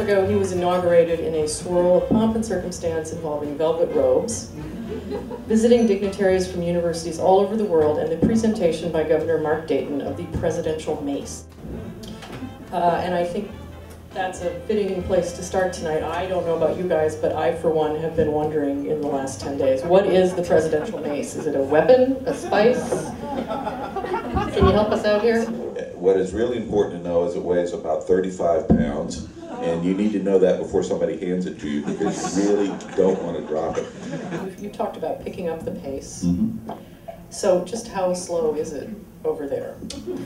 ago, he was inaugurated in a swirl of pomp and circumstance involving velvet robes, visiting dignitaries from universities all over the world, and the presentation by Governor Mark Dayton of the presidential mace. And I think that's a fitting place to start tonight. I don't know about you guys, but I, for one, have been wondering in the last 10 days, what is the presidential mace? Is it a weapon, a spice? Can you help us out here? What is really important to know is it weighs about 35 pounds, and you need to know that before somebody hands it to you, because you really don't want to drop it. You talked about picking up the pace. Mm-hmm. So just how slow is it over there?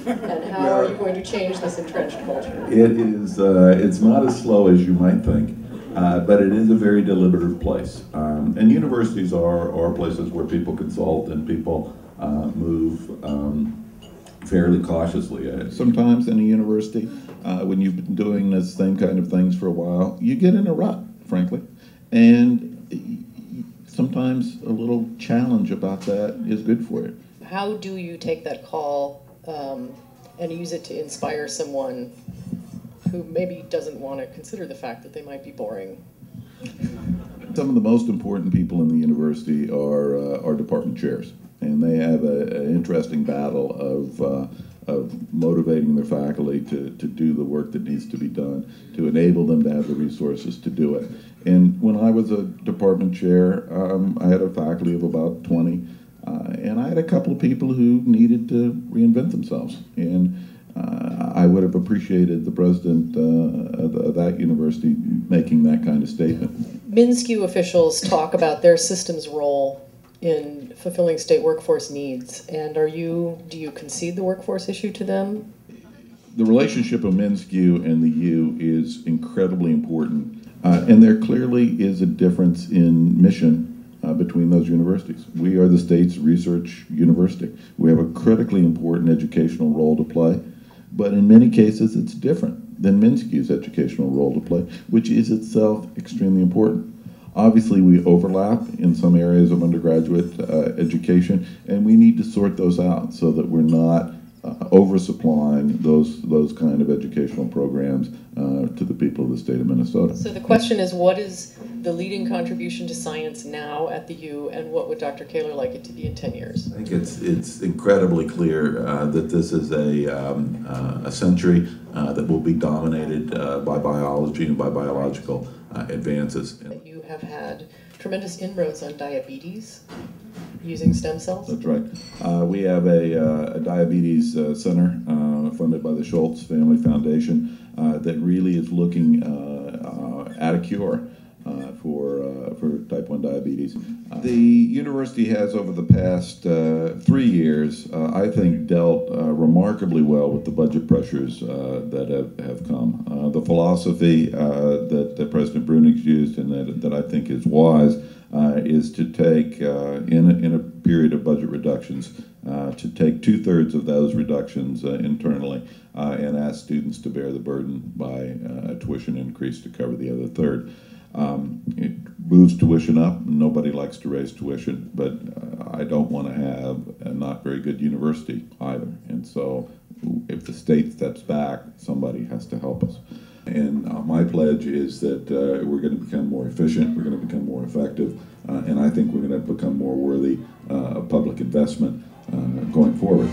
And how are you going to change this entrenched culture? It is, it's not as slow as you might think, but it is a very deliberative place. And universities are places where people consult and people move fairly cautiously. Sometimes in a university, when you've been doing the same kind of things for a while, you get in a rut, frankly. And sometimes a little challenge about that is good for you. How do you take that call and use it to inspire someone who maybe doesn't want to consider the fact that they might be boring? Some of the most important people in the university are department chairs, and they have an interesting battle of motivating their faculty to do the work that needs to be done, to enable them to have the resources to do it. And when I was a department chair, I had a faculty of about 20, and I had a couple of people who needed to reinvent themselves. And I would have appreciated the president of that university making that kind of statement. MinnSCU officials talk about their system's role in fulfilling state workforce needs, and do you concede the workforce issue to them? The relationship of MinnSCU and the U is incredibly important, and there clearly is a difference in mission between those universities. We are the state's research university. We have a critically important educational role to play, but in many cases it's different than MinnSCU's educational role to play, which is itself extremely important. Obviously, we overlap in some areas of undergraduate education, and we need to sort those out so that we're not oversupplying those kind of educational programs to the people of the state of Minnesota. So the question is, what is the leading contribution to science now at the U, and what would Dr. Kaler like it to be in 10 years? I think it's incredibly clear that this is a century that will be dominated by biology and by biological advances. You have had tremendous inroads on diabetes using stem cells? That's right. We have a diabetes center funded by the Schultz Family Foundation that really is looking at a cure for type 1 diabetes. The university has, over the past 3 years, I think, dealt remarkably well with the budget pressures that have come. The philosophy that President Brunig's used, and that I think is wise, is to take, in a period of budget reductions, to take 2/3 of those reductions internally and ask students to bear the burden by a tuition increase to cover the other third. It moves tuition up. Nobody likes to raise tuition, but I don't want to have a not very good university either. And so if the state steps back, somebody has to help us. And my pledge is that we're going to become more efficient, we're going to become more effective, and I think we're going to become more worthy of public investment going forward.